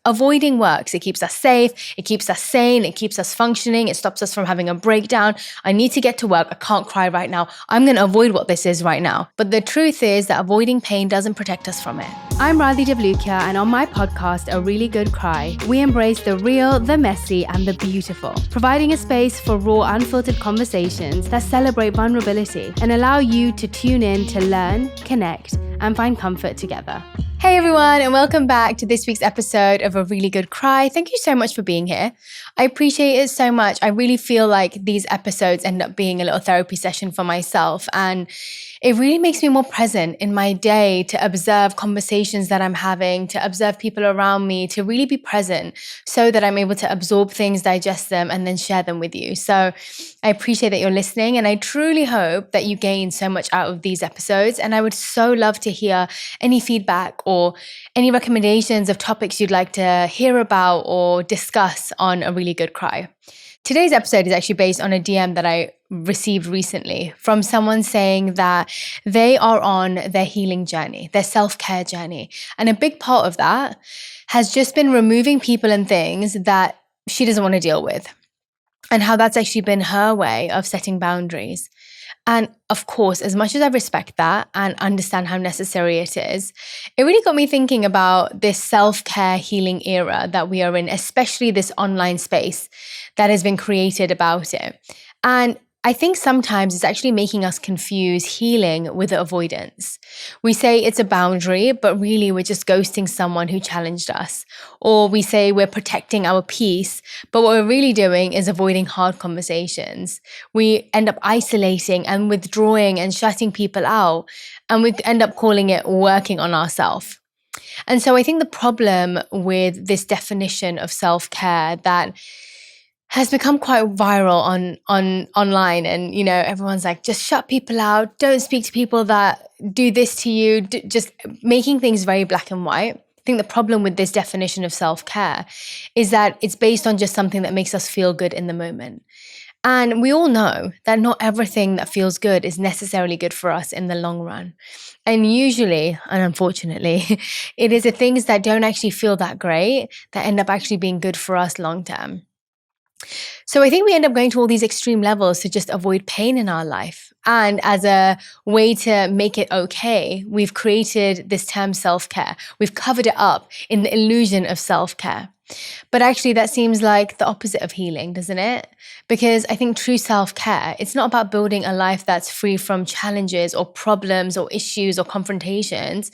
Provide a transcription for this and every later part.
avoiding works. It keeps us safe. It keeps us sane. It keeps us functioning. It stops us from having a breakdown. I need to get to work. I can't cry right now. I'm going to avoid what this is right now. But the truth is that avoiding pain doesn't protect us from it. I'm Radhi Devlukia, and on my podcast, A Really Good Cry, we embrace the real, the messy, and the beautiful, providing a space for raw, unfiltered conversations that celebrate vulnerability and allow you to tune in to learn, connect, and find comfort together. Hey everyone, and welcome back to this week's episode of A Really Good Cry. Thank you so much for being here. I appreciate it so much. I really feel like these episodes end up being a little therapy session for myself, and it really makes me more present in my day to observe conversations that I'm having, to observe people around me, to really be present so that I'm able to absorb things, digest them, and then share them with you. So I appreciate that you're listening, and I truly hope that you gain so much out of these episodes. And I would so love to hear any feedback or any recommendations of topics you'd like to hear about or discuss on A Really Good Cry. Today's episode is actually based on a DM that I received recently from someone saying that they are on their healing journey, their self-care journey. And a big part of that has just been removing people and things that she doesn't want to deal with, and how that's actually been her way of setting boundaries. And of course, as much as I respect that and understand how necessary it is, it really got me thinking about this self-care healing era that we are in, especially this online space that has been created about it. And I think sometimes it's actually making us confuse healing with avoidance. We say it's a boundary, but really we're just ghosting someone who challenged us. Or we say we're protecting our peace, but what we're really doing is avoiding hard conversations. We end up isolating and withdrawing and shutting people out, and we end up calling it working on ourselves. And so I think the problem with this definition of self-care that has become quite viral on online, and everyone's like, just shut people out, don't speak to people that do this to you, just making things very black and white. I think the problem with this definition of self-care is that it's based on just something that makes us feel good in the moment. And we all know that not everything that feels good is necessarily good for us in the long run. And usually, and unfortunately, it is the things that don't actually feel that great that end up actually being good for us long term. So I think we end up going to all these extreme levels to just avoid pain in our life. And as a way to make it okay, we've created this term self-care. We've covered it up in the illusion of self-care. But actually that seems like the opposite of healing, doesn't it? Because I think true self-care, it's not about building a life that's free from challenges or problems or issues or confrontations.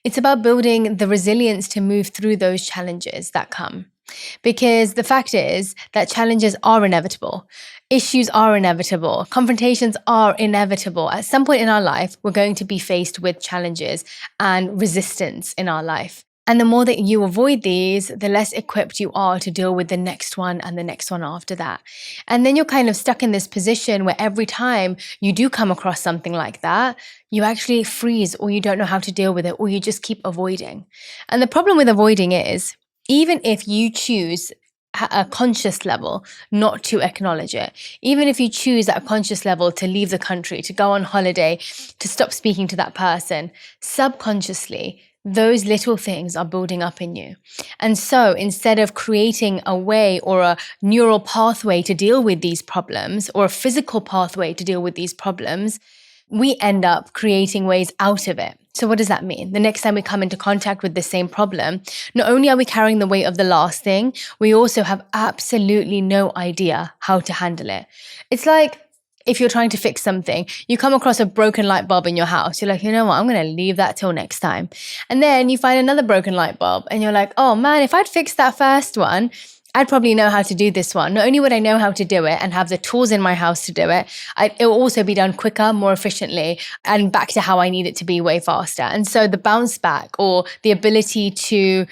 It's about building the resilience to move through those challenges that come. Because the fact is that challenges are inevitable. Issues are inevitable. Confrontations are inevitable. At some point in our life, we're going to be faced with challenges and resistance in our life. And the more that you avoid these, the less equipped you are to deal with the next one and the next one after that. And then you're kind of stuck in this position where every time you do come across something like that, you actually freeze, or you don't know how to deal with it, or you just keep avoiding. And the problem with avoiding is, even if you choose at a conscious level not to acknowledge it, even if you choose at a conscious level to leave the country, to go on holiday, to stop speaking to that person, subconsciously, those little things are building up in you. And so instead of creating a way or a neural pathway to deal with these problems, or a physical pathway to deal with these problems, we end up creating ways out of it. So what does that mean? The next time we come into contact with the same problem, not only are we carrying the weight of the last thing, we also have absolutely no idea how to handle it. It's like if you're trying to fix something, you come across a broken light bulb in your house. You're like, you know what? I'm going to leave that till next time. And then you find another broken light bulb and you're like, oh man, if I'd fixed that first one, I'd probably know how to do this one. Not only would I know how to do it and have the tools in my house to do it, it will also be done quicker, more efficiently, and back to how I need it to be way faster. And so the bounce back, or the ability to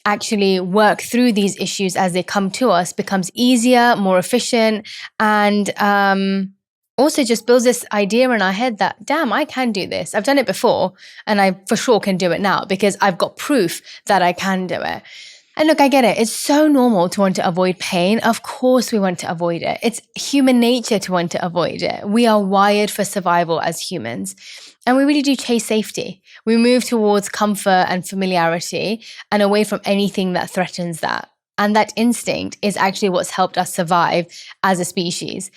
actually work through these issues as they come to us, becomes easier, more efficient, and also just builds this idea in our head that, damn, I can do this. I've done it before, and I for sure can do it now because I've got proof that I can do it. And look, I get it. It's so normal to want to avoid pain. Of course we want to avoid it. It's human nature to want to avoid it. We are wired for survival as humans. And we really do chase safety. We move towards comfort and familiarity and away from anything that threatens that. And that instinct is actually what's helped us survive as a species.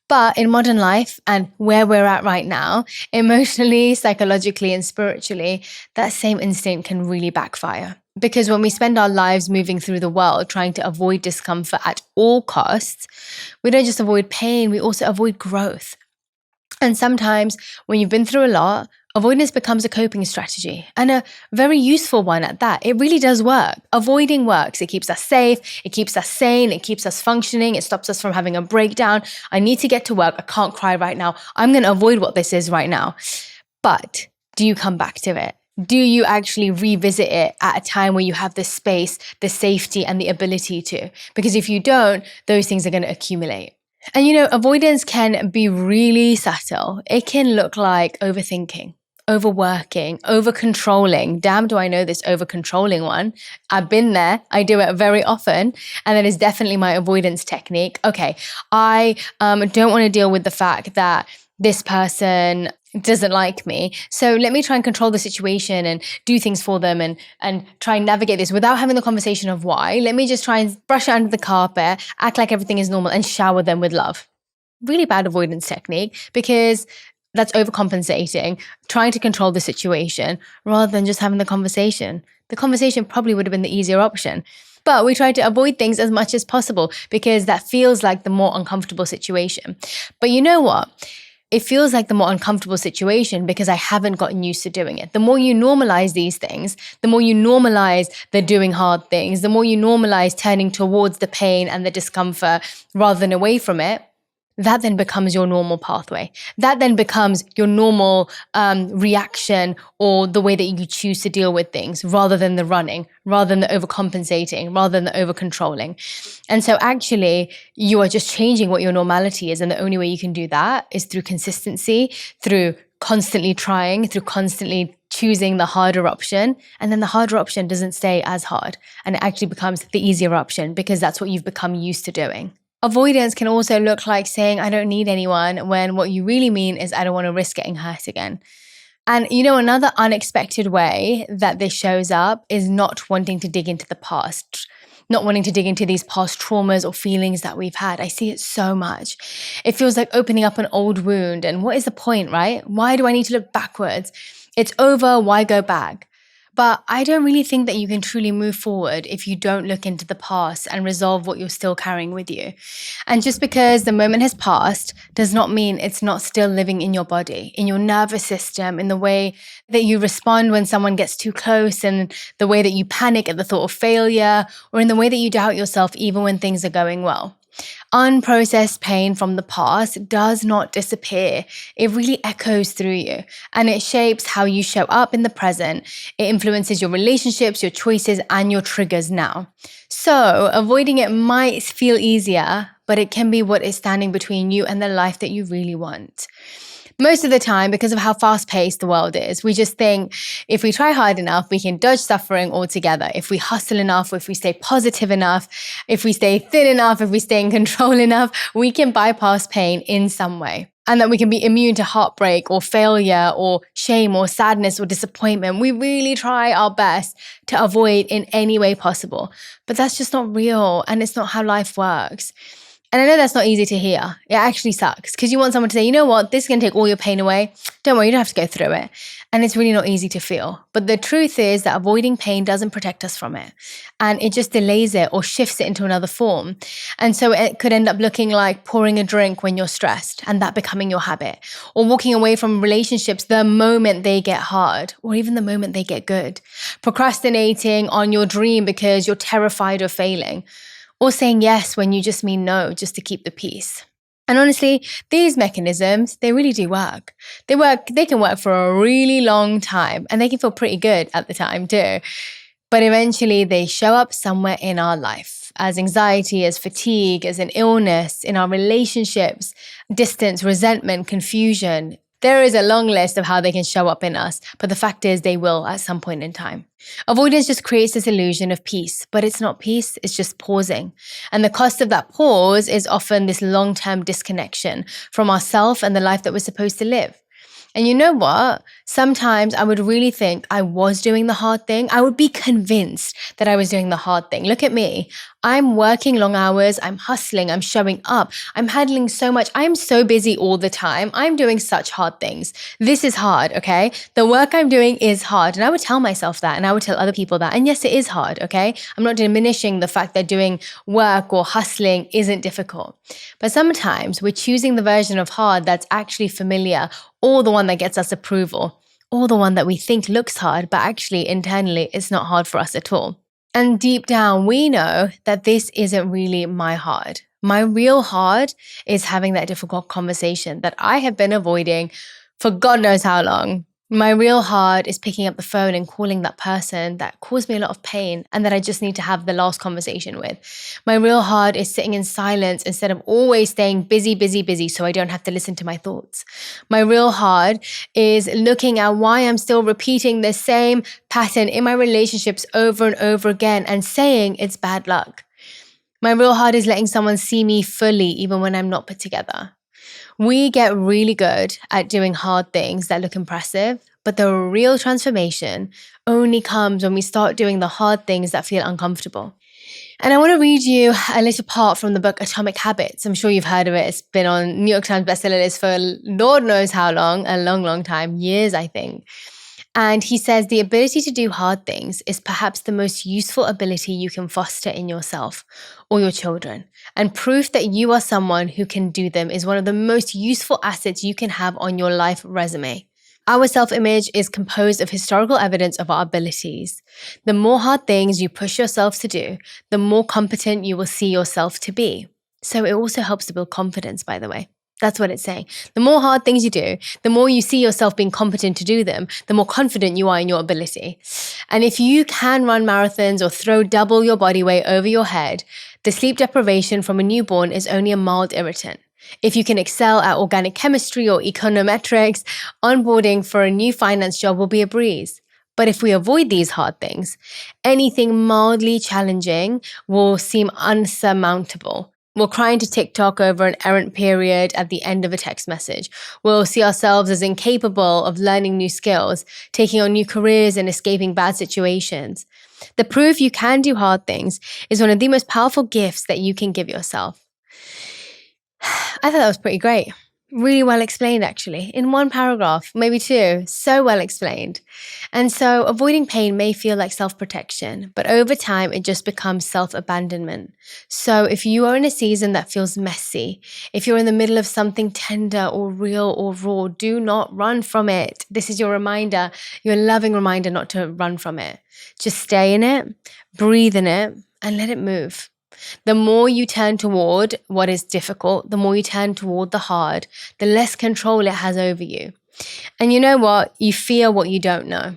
But in modern life and where we're at right now, emotionally, psychologically, and spiritually, that same instinct can really backfire. Because when we spend our lives moving through the world trying to avoid discomfort at all costs, we don't just avoid pain, we also avoid growth. And sometimes when you've been through a lot, avoidance becomes a coping strategy, and a very useful one at that. It really does work. Avoiding works. It keeps us safe. It keeps us sane. It keeps us functioning. It stops us from having a breakdown. I need to get to work. I can't cry right now. I'm going to avoid what this is right now. But do you come back to it? Do you actually revisit it at a time where you have the space, the safety, and the ability to? Because if you don't, those things are going to accumulate. And avoidance can be really subtle. It can look like overthinking, overworking, over-controlling. Damn, do I know this over-controlling one. I've been there. I do it very often. And that is definitely my avoidance technique. Okay, I don't want to deal with the fact that this person doesn't like me. So let me try and control the situation and do things for them and try and navigate this without having the conversation of why. Let me just try and brush it under the carpet, act like everything is normal, and shower them with love. Really bad avoidance technique, because that's overcompensating, trying to control the situation rather than just having the conversation. The conversation probably would have been the easier option. But we try to avoid things as much as possible because that feels like the more uncomfortable situation. But you know what? It feels like the more uncomfortable situation because I haven't gotten used to doing it. The more you normalize these things, the more you normalize the doing hard things, the more you normalize turning towards the pain and the discomfort rather than away from it, that then becomes your normal pathway. That then becomes your normal reaction, or the way that you choose to deal with things, rather than the running, rather than the overcompensating, rather than the over-controlling. And so actually, you are just changing what your normality is. And the only way you can do that is through consistency, through constantly trying, through constantly choosing the harder option. And then the harder option doesn't stay as hard. And it actually becomes the easier option because that's what you've become used to doing. Avoidance can also look like saying, I don't need anyone, when what you really mean is, I don't want to risk getting hurt again. And another unexpected way that this shows up is not wanting to dig into the past, not wanting to dig into these past traumas or feelings that we've had. I see it so much. It feels like opening up an old wound. And what is the point, right? Why do I need to look backwards? It's over. Why go back? But I don't really think that you can truly move forward if you don't look into the past and resolve what you're still carrying with you. And just because the moment has passed does not mean it's not still living in your body, in your nervous system, in the way that you respond when someone gets too close, and the way that you panic at the thought of failure, or in the way that you doubt yourself even when things are going well. Unprocessed pain from the past does not disappear. It really echoes through you, and it shapes how you show up in the present. It influences your relationships, your choices, and your triggers now. So avoiding it might feel easier, but it can be what is standing between you and the life that you really want. Most of the time, because of how fast-paced the world is, we just think if we try hard enough, we can dodge suffering altogether. If we hustle enough, if we stay positive enough, if we stay thin enough, if we stay in control enough, we can bypass pain in some way. And that we can be immune to heartbreak or failure or shame or sadness or disappointment. We really try our best to avoid in any way possible. But that's just not real, and it's not how life works. And I know that's not easy to hear. It actually sucks because you want someone to say, you know what, this is going to take all your pain away. Don't worry, you don't have to go through it. And it's really not easy to feel. But the truth is that avoiding pain doesn't protect us from it. And it just delays it or shifts it into another form. And so it could end up looking like pouring a drink when you're stressed and that becoming your habit. Or walking away from relationships the moment they get hard, or even the moment they get good. Procrastinating on your dream because you're terrified of failing. Or saying yes when you just mean no, just to keep the peace. And honestly, these mechanisms, they really do work. They can work for a really long time, and they can feel pretty good at the time too. But eventually they show up somewhere in our life as anxiety, as fatigue, as an illness, in our relationships, distance, resentment, confusion. There is a long list of how they can show up in us, but the fact is they will at some point in time. Avoidance just creates this illusion of peace, but it's not peace, it's just pausing. And the cost of that pause is often this long-term disconnection from ourselves and the life that we're supposed to live. And you know what? Sometimes I would really think I was doing the hard thing. I would be convinced that I was doing the hard thing. Look at me. I'm working long hours. I'm hustling. I'm showing up. I'm handling so much. I'm so busy all the time. I'm doing such hard things. This is hard, okay? The work I'm doing is hard. And I would tell myself that, and I would tell other people that. And yes, it is hard, okay? I'm not diminishing the fact that doing work or hustling isn't difficult. But sometimes we're choosing the version of hard that's actually familiar, or the one that gets us approval, or the one that we think looks hard, but actually internally it's not hard for us at all. And deep down, we know that this isn't really my hard. My real hard is having that difficult conversation that I have been avoiding for God knows how long. My real hard is picking up the phone and calling that person that caused me a lot of pain and that I just need to have the last conversation with. My real hard is sitting in silence instead of always staying busy so I don't have to listen to my thoughts. My real hard is looking at why I'm still repeating the same pattern in my relationships over and over again and saying it's bad luck. My real hard is letting someone see me fully even when I'm not put together. We get really good at doing hard things that look impressive, but the real transformation only comes when we start doing the hard things that feel uncomfortable. And I want to read you a little part from the book Atomic Habits. I'm sure you've heard of it. It's been on New York Times bestseller list for Lord knows how long, a long time, years, I think. And he says the ability to do hard things is perhaps the most useful ability you can foster in yourself or your children. And proof that you are someone who can do them is one of the most useful assets you can have on your life resume. Our self-image is composed of historical evidence of our abilities. The more hard things you push yourself to do, the more competent you will see yourself to be. So it also helps to build confidence, by the way. That's what it's saying. The more hard things you do, the more you see yourself being competent to do them, the more confident you are in your ability. And if you can run marathons or throw double your body weight over your head, the sleep deprivation from a newborn is only a mild irritant. If you can excel at organic chemistry or econometrics, onboarding for a new finance job will be a breeze. But if we avoid these hard things, anything mildly challenging will seem unsurmountable. We'll cry into TikTok over an errant period at the end of a text message. We'll see ourselves as incapable of learning new skills, taking on new careers and escaping bad situations. The proof you can do hard things is one of the most powerful gifts that you can give yourself. I thought that was pretty great. Really well explained, actually, in one paragraph, maybe two. So well explained. And so avoiding pain may feel like self-protection, but over time, it just becomes self-abandonment. So if you are in a season that feels messy, if you're in the middle of something tender or real or raw, do not run from it. This is your reminder, your loving reminder not to run from it. Just stay in it, breathe in it, and let it move. The more you turn toward what is difficult, the more you turn toward the hard, the less control it has over you. And you know what? You fear what you don't know.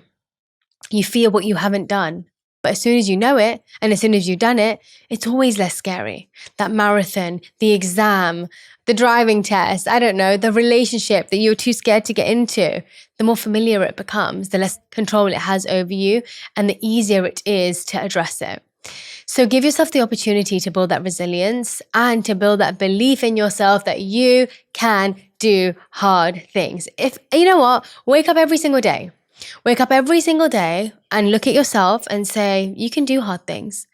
You fear what you haven't done. But as soon as you know it, and as soon as you've done it, it's always less scary. That marathon, the exam, the driving test, I don't know, the relationship that you're too scared to get into, the more familiar it becomes, the less control it has over you, and the easier it is to address it. So give yourself the opportunity to build that resilience and to build that belief in yourself that you can do hard things. If you know what, wake up every single day. Wake up every single day and look at yourself and say, you can do hard things.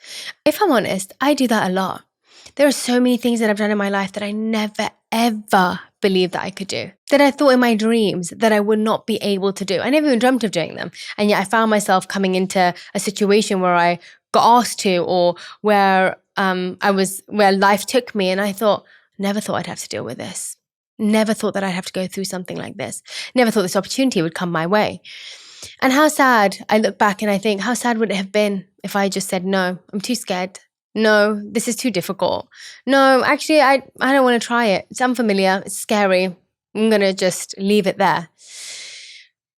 If I'm honest, I do that a lot. There are so many things that I've done in my life that I never, ever believed that I could do, that I thought in my dreams that I would not be able to do. I never even dreamt of doing them. And yet I found myself coming into a situation where I got asked to, or where where life took me, and I thought, never thought I'd have to deal with this. Never thought that I'd have to go through something like this. Never thought this opportunity would come my way. And how sad, I look back and I think, how sad would it have been if I just said, no, I'm too scared. No, this is too difficult. No, actually, I don't want to try it. It's unfamiliar. It's scary. I'm going to just leave it there.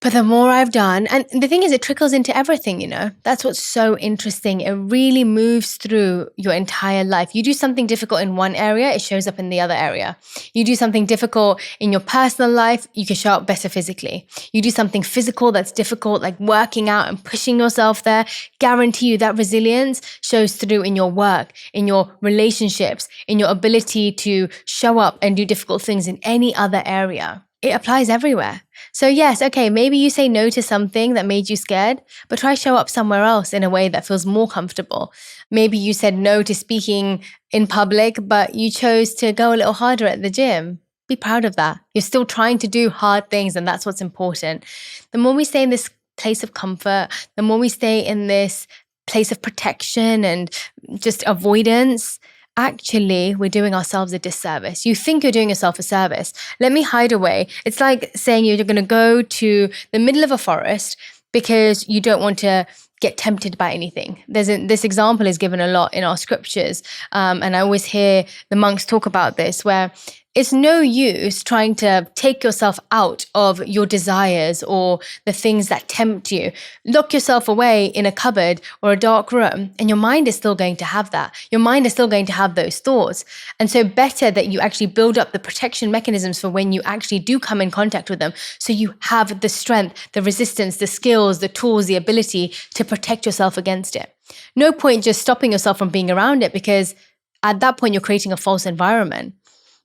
But the more I've done, and the thing is, it trickles into everything, you know. That's what's so interesting. It really moves through your entire life. You do something difficult in one area, it shows up in the other area. You do something difficult in your personal life, you can show up better physically. You do something physical that's difficult, like working out and pushing yourself there, guarantee you that resilience shows through in your work, in your relationships, in your ability to show up and do difficult things in any other area. it applies everywhere. So yes, okay, maybe you say no to something that made you scared, but try show up somewhere else in a way that feels more comfortable. Maybe you said no to speaking in public, but you chose to go a little harder at the gym. Be proud of that. You're still trying to do hard things, and that's what's important. The more we stay in this place of comfort, the more we stay in this place of protection and just avoidance, actually, we're doing ourselves a disservice. You think you're doing yourself a service. Let me hide away. It's like saying you're going to go to the middle of a forest because you don't want to get tempted by anything. This example is given a lot in our scriptures. And I always hear the monks talk about this, where it's no use trying to take yourself out of your desires or the things that tempt you. Lock yourself away in a cupboard or a dark room, and your mind is still going to have that. Your mind is still going to have those thoughts. And so better that you actually build up the protection mechanisms for when you actually do come in contact with them. So you have the strength, the resistance, the skills, the tools, the ability to protect yourself against it. No point just stopping yourself from being around it, because at that point you're creating a false environment.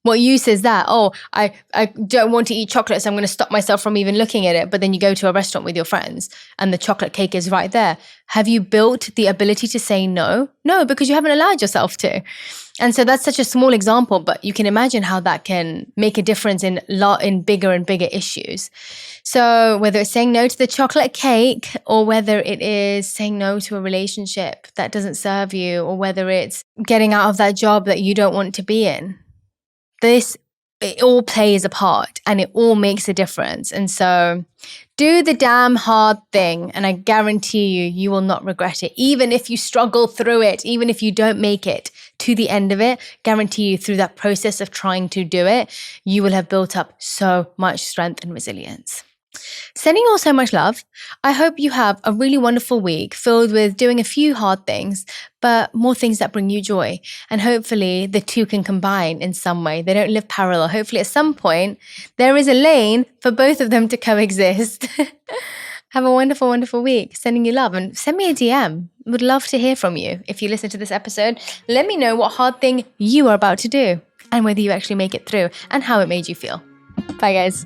What use is that? Oh, I don't want to eat chocolate, so I'm going to stop myself from even looking at it. But then you go to a restaurant with your friends and the chocolate cake is right there. Have you built the ability to say no? No, because you haven't allowed yourself to. And so that's such a small example, but you can imagine how that can make a difference in bigger and bigger issues. So whether it's saying no to the chocolate cake, or whether it is saying no to a relationship that doesn't serve you, or whether it's getting out of that job that you don't want to be in, it all plays a part and it all makes a difference. And so do the damn hard thing, and I guarantee you will not regret it. Even if you struggle through it, even if you don't make it to the end of it, guarantee you through that process of trying to do it, you will have built up so much strength and resilience. Sending you all so much love. I hope you have a really wonderful week filled with doing a few hard things, but more things that bring you joy. And hopefully the two can combine in some way. They don't live parallel. Hopefully at some point there is a lane for both of them to coexist. Have a wonderful, wonderful week. Sending you love, and send me a DM. Would love to hear from you. If you listen to this episode, let me know what hard thing you are about to do and whether you actually make it through and how it made you feel. Bye guys.